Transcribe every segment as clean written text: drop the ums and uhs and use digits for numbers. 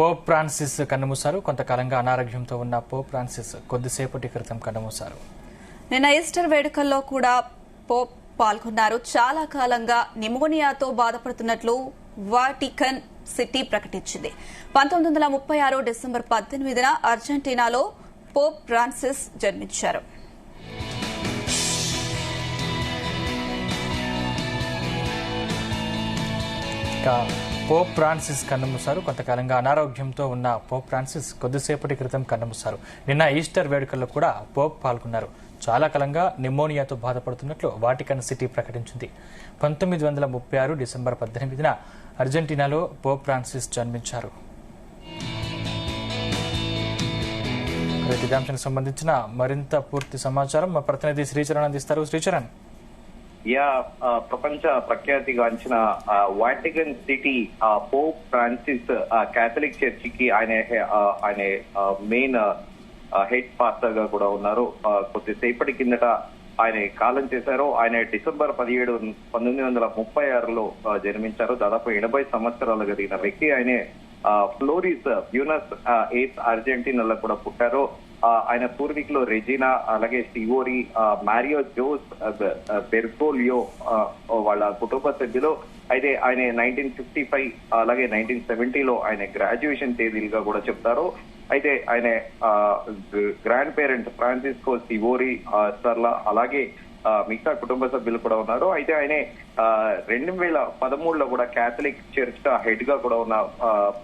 Pope Francis కన్నుమూశారు. కొంతకాలంగా అనారోగ్యంతో ఉన్న పోప్ ఫ్రాన్సిస్ కొద్దిసేపటి క్రితం కన్నుమూశారు. నిన్న ఈస్టర్ వేడుకల్లో కూడా పోప్ పాల్గొన్నారు. చాలా కాలంగా నిమోనియాతో బాధపడుతున్నట్లు వాటికన్ సిటీ ప్రకటించింది. 1936 డిసెంబర్ 18న అర్జెంటీనాలో పోప్ ఫ్రాన్సిస్ జన్మించారు. పోప్ ఫ్రాన్సిస్ కన్నుమూశారు. కొంతకాలంగా అనారోగ్యంతో ఉన్న పోప్ ఫ్రాన్సిస్ కొద్దిసేపటి క్రితం కన్నుమూశారు. నిన్న ఈస్టర్ వేడుకల్లో కూడా పోప్ పాల్గొన్నారు. చాలా కాలంగా నిమోనియాతో బాధపడుతున్నట్లు వాటికన్ సిటీ ప్రకటించింది. 1936 డిసెంబర్ 18న అర్జెంటీనాలో పోప్ ఫ్రాన్సిస్ జన్మించారు. ఇదే అంశానికి సంబంధించిన మరింత పూర్తి సమాచారం మా ప్రతినిధి శ్రీచరణ్ అందిస్తారు. శ్రీచరణ్, ప్రపంచ ప్రఖ్యాతిగాంచిన Vatican City Pope Francis Catholic చర్చికి ఆయన మెయిన్ హెడ్ పాస్టర్ గా కూడా ఉన్నారు. కొద్దిసేపటి కిందట ఆయన కాలం చేశారు. ఆయన డిసెంబర్ 17, 1936లో జన్మించారు. దాదాపు 80 సంవత్సరాలు కలిగిన వ్యక్తి. ఆయనే ఫ్లోరిస్ బ్యూనస్ ఎయిర్స్ అర్జెంటీనాలో కూడా పుట్టారు. ఆయన పూర్వీకులు రెజినా, అలాగే సివోరి, మారియో జోస్ బెర్గోలియో వాళ్ళ కుటుంబ సభ్యులు. అయితే ఆయన 1955 అలాగే 1970లో ఆయన గ్రాడ్యుయేషన్ తేదీలుగా కూడా చెప్తారు. అయితే ఆయన గ్రాండ్ పేరెంట్ ఫ్రాన్సిస్కో సివోరి సర్లా, అలాగే మిగతా కుటుంబ సభ్యులు కూడా ఉన్నారు. అయితే ఆయన 2013లో కూడా కేథలిక్ చర్చ్ హెడ్ గా కూడా ఉన్న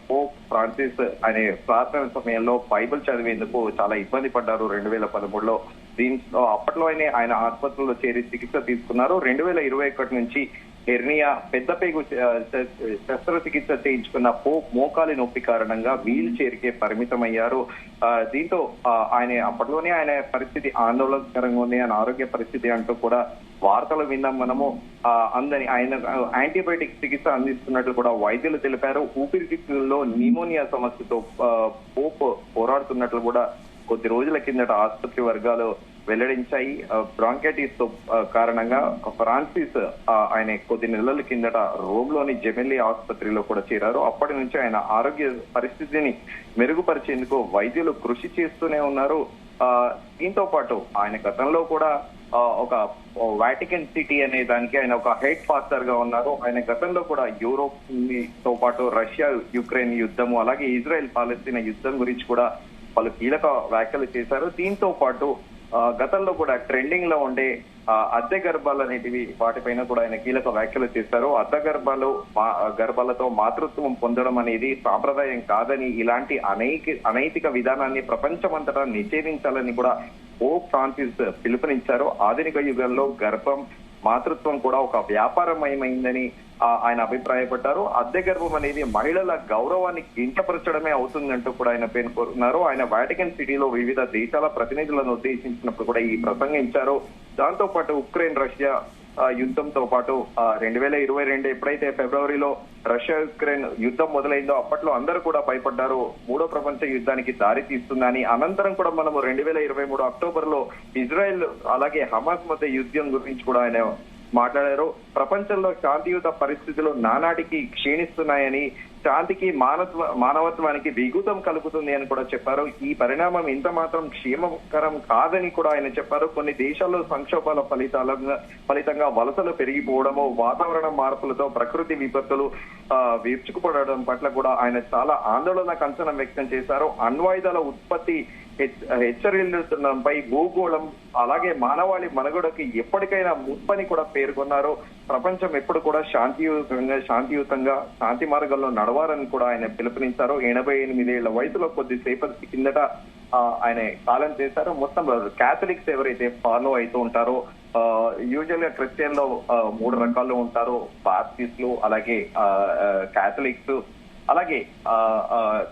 పోప్ ఫ్రాన్సిస్ ఆయన ప్రార్థన సమయంలో బైబిల్ చదివేందుకు చాలా ఇబ్బంది పడ్డారు 2013లో. దీంతో అప్పట్లో ఆయన ఆసుపత్రిలో చేరి చికిత్స తీసుకున్నారు. 2021 నుంచి హెర్నియా పెద్దపేగు శస్త్రచికిత్స చేయించుకున్న పోప్ మోకాలి నొప్పి కారణంగా వీల్ చైర్ కే పరిమితమయ్యారు. దీంతో అప్పట్లోనే ఆయన పరిస్థితి ఆందోళనకరంగా ఉంది, ఆయన ఆరోగ్య పరిస్థితి అంటూ కూడా వార్తలు విన్నాం మనము. ఆయన యాంటీబయాటిక్ చికిత్స అందిస్తున్నట్లు కూడా వైద్యులు తెలిపారు. ఊపిరితిత్తుల్లో నిమోనియా సమస్యతో పోప్ పోరాడుతున్నట్లు కూడా కొద్ది రోజుల కిందట ఆసుపత్రి వర్గాలు వెల్లడించాయి. బ్రాంకైటిస్ తో కారణంగా ఫ్రాన్సిస్ ఆయన కొద్ది నెలల కిందట రోమ్ లోని జెమెల్లీ ఆసుపత్రిలో కూడా చేరారు. అప్పటి నుంచి ఆయన ఆరోగ్య పరిస్థితిని మెరుగుపరిచేందుకు వైద్యులు కృషి చేస్తూనే ఉన్నారు. దీంతో పాటు ఆయన గతంలో కూడా ఒక వాటికన్ సిటీ అనే దానికి ఆయన ఒక హెడ్ పాస్టర్ గా ఉన్నారు. ఆయన గతంలో కూడా యూరోప్ తో పాటు రష్యా యుక్రెయిన్ యుద్ధము, అలాగే ఇజ్రాయెల్ పాలస్తీనా యుద్ధం గురించి కూడా పలు కీలక వ్యాఖ్యలు చేశారు. దీంతో పాటు గతంలో కూడా ట్రెండింగ్ లో ఉండే అద్దె గర్భాలు అనేటివి వాటిపైన కూడా ఆయన కీలక వ్యాఖ్యలు చేశారు. అద్దె గర్భాలతో మాతృత్వం పొందడం అనేది సాంప్రదాయం కాదని, ఇలాంటి అనైతిక విధానాన్ని ప్రపంచమంతటా నిషేధించాలని కూడా పోప్ ఫ్రాన్సిస్ పిలుపునిచ్చారు. ఆధునిక యుగంలో గర్భం, మాతృత్వం కూడా ఒక వ్యాపారమయమైందని ఆయన అభిప్రాయపడ్డారు. అద్దె గర్భం అనేది మహిళల గౌరవాన్ని కించపరచడమే అవుతుందంటూ కూడా ఆయన పేర్కొన్నారు. ఆయన వాటికన్ సిటీలో వివిధ దేశాల ప్రతినిధులను ఉద్దేశించినప్పుడు కూడా ఈ ప్రసంగించారు. దాంతో పాటు ఉక్రెయిన్ రష్యా యుద్ధంతో పాటు 2022 ఎప్పుడైతే ఫిబ్రవరిలో రష్యా యుక్రెయిన్ యుద్ధం మొదలైందో అప్పట్లో అందరూ కూడా భయపడ్డారు, 3వ ప్రపంచ యుద్ధానికి దారి తీస్తుందని. అనంతరం కూడా మనము 2023 అక్టోబర్ లో ఇజ్రాయెల్ అలాగే హమాస్ మధ్య యుద్ధం గురించి కూడా ఆయన మాట్లాడారు. ప్రపంచంలో శాంతియుత పరిస్థితులు నానాటికి క్షీణిస్తున్నాయని, శాంతికి మానవత్వానికి విఘాతం కలుగుతుంది అని కూడా చెప్పారు. ఈ పరిణామం ఇంత మాత్రం క్షేమకరం కాదని కూడా ఆయన చెప్పారు. కొన్ని దేశాల్లో సంక్షోభాల ఫలితంగా వలసలు పెరిగిపోవడము, వాతావరణ మార్పులతో ప్రకృతి విపత్తులు విరుచుకుపడడం పట్ల కూడా ఆయన చాలా ఆందోళన కంచనం వ్యక్తం చేశారు. అణ్వాయుధాల ఉత్పత్తి హెచ్చరిల్లుతుండడంపై భూగోళం అలాగే మానవాళి మనుగడకి ఎప్పటికైనా ముప్పని కూడా పేర్కొన్నారు. ప్రపంచం ఎప్పుడు కూడా శాంతియుతంగా శాంతి మార్గంలో నడవాలని కూడా ఆయన పిలుపునిచ్చారు. 88 ఏళ్ల వయసులో కొద్దిసేపటి కిందట ఆయన కాలం చేశారు. మొత్తం కేథలిక్స్ ఎవరైతే ఫాలో అవుతూ ఉంటారో, యూజువల్ గా క్రిస్టియన్ లో 3 రకాలు ఉంటారు, బాప్టిస్టులు, అలాగే కేథలిక్స్, అలాగే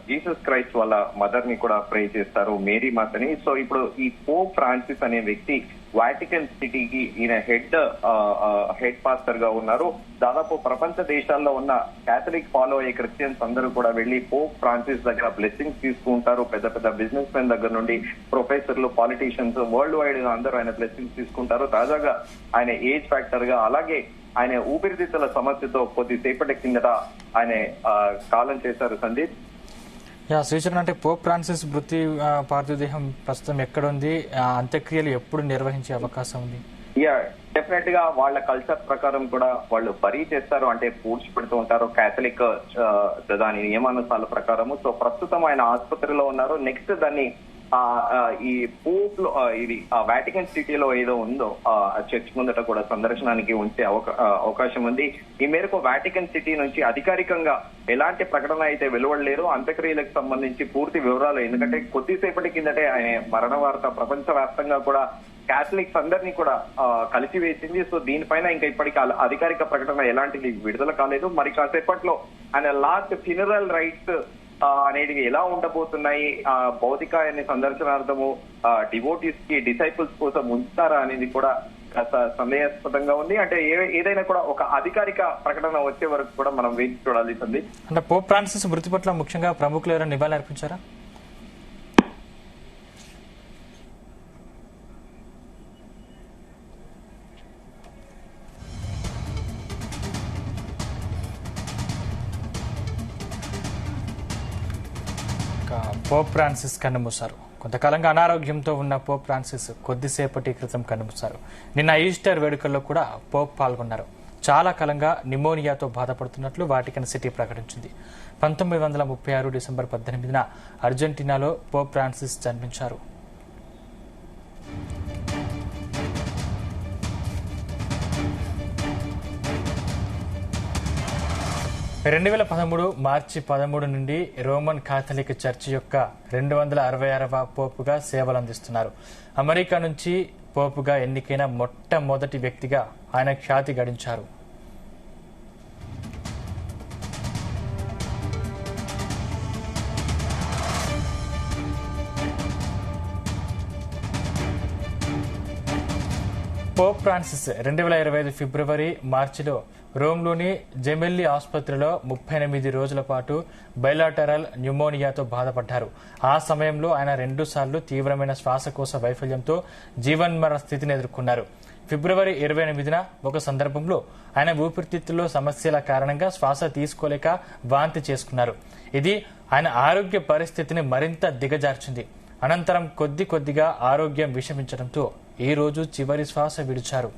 జీసస్ క్రైస్ట్ వాళ్ళ మదర్ ని కూడా ప్రే చేస్తారు, మేరీ మాతని. సో ఇప్పుడు ఈ పోప్ ఫ్రాన్సిస్ అనే వ్యక్తి వాటికన్ సిటీకి ఈయన హెడ్ పాస్టర్ గా ఉన్నారు. దాదాపు ప్రపంచ దేశాల్లో ఉన్న కేథలిక్ ఫాలో అయ్యే క్రిస్టియన్స్ అందరూ కూడా వెళ్లి పోప్ ఫ్రాన్సిస్ దగ్గర బ్లెస్సింగ్స్ తీసుకుంటారు. పెద్ద పెద్ద బిజినెస్ మెన్ దగ్గర నుండి ప్రొఫెసర్లు, పాలిటీషియన్స్ వరల్డ్ వైడ్ గా అందరూ ఆయన బ్లెస్సింగ్స్ తీసుకుంటారు. తాజాగా ఆయన ఏజ్ ఫ్యాక్టర్ గా, అలాగే ఆయన ఊపిరితిత్తుల సమస్యతో కొద్దిసేపటి కిందట ఆయన కాలం చేశారు. సందీప్. శ్రీచరణ్, అంటే పోప్ ఫ్రాన్సిస్ మృతి పార్థివదేహం ప్రస్తుతం ఎక్కడుంది? అంత్యక్రియలు ఎప్పుడు నిర్వహించే అవకాశం ఉంది? డెఫినెట్ గా వాళ్ళ కల్చర్ ప్రకారం కూడా వాళ్ళు బరీ చేస్తారు, అంటే పూడ్చి పెడుతూ ఉంటారు కేథలిక్ దాని నియమానుసారాల ప్రకారము. సో ప్రస్తుతం ఆయన ఆసుపత్రిలో ఉన్నారు. నెక్స్ట్ దాన్ని ఈ పోప్ లో ఇది వాటికన్ సిటీలో ఏదో ఉందో చర్చ్ ముందట కూడా సందర్శనానికి ఉంచే అవకాశం ఉంది. ఈ మేరకు వాటికన్ సిటీ నుంచి అధికారికంగా ఎలాంటి ప్రకటన అయితే వెలువడలేరు. అంత్యక్రియలకు సంబంధించి పూర్తి వివరాలు, ఎందుకంటే కొద్దిసేపటి కిందటే ఆయన మరణ వార్త ప్రపంచ వ్యాప్తంగా కూడా క్యాథలిక్స్ అందరినీ కూడా కలిసివేసింది. సో దీనిపైన ఇంకా ఇప్పటికీ అధికారిక ప్రకటన ఎలాంటిది విడుదల కాలేదు. మరి కాసేపట్లో ఆయన లాస్ట్ ఫ్యూనరల్ రైట్స్ అనేది ఎలా ఉండబోతున్నాయి, భౌతికాయాన్ని సందర్శనార్థము డివోటీస్ కి డిసైపుల్స్ కోసం ఉంచుతారా అనేది కూడా సందేహాస్పదంగా ఉంది. అంటే ఏదైనా కూడా ఒక అధికారిక ప్రకటన వచ్చే వరకు కూడా మనం వేచి చూడాల్సి ఉంది. అంటే పోప్ ఫ్రాన్సిస్ మృతి పట్ల ముఖ్యంగా ప్రముఖులు ఎవరైనా నివాళులు అర్పించారా? పోప్ ఫ్రాన్సిస్ కన్నుమూశారు. కొంతకాలంగా అనారోగ్యంతో ఉన్న పోప్ ఫ్రాన్సిస్ కొద్దిసేపటి క్రితం కన్నుమూశారు. నిన్న ఈస్టర్ వేడుకల్లో కూడా పోప్ పాల్గొన్నారు. చాలా కాలంగా నిమోనియాతో బాధపడుతున్నట్లు వాటికన్ సిటీ ప్రకటించింది. 1936 డిసెంబర్ 18న అర్జెంటీనాలో పోప్ ఫ్రాన్సిస్ జన్మించారు. 2013 మార్చి 13 నుండి రోమన్ కాథలిక్ చర్చి యొక్క 266వ పోపుగా సేవలందిస్తున్నారు. అమెరికా నుంచి పోపుగా ఎన్నికైన మొట్టమొదటి వ్యక్తిగా ఆయన ఖ్యాతి గడించారు. పోప్ ఫ్రాన్సిస్ 2025 ఫిబ్రవరి మార్చిలో రోమ్లోని జెమెల్లి ఆసుపత్రిలో 38 రోజుల పాటు బైలాటరల్ న్యూమోనియాతో బాధపడ్డారు. ఆ సమయంలో ఆయన 2 సార్లు తీవ్రమైన శ్వాసకోశ వైఫల్యంతో జీవన్మరణ స్థితిని ఎదుర్కొన్నారు. ఫిబ్రవరి 28న ఒక సందర్భంలో ఆయన ఊపిరితిత్తుల్లో సమస్యల కారణంగా శ్వాస తీసుకోలేక వాంతి చేసుకున్నారు. ఇది ఆయన ఆరోగ్య పరిస్థితిని మరింత దిగజార్చింది. అనంతరం కొద్దిగా ఆరోగ్యం విషమించడంతో ఈ రోజు చివరి శ్వాస విడిచారు.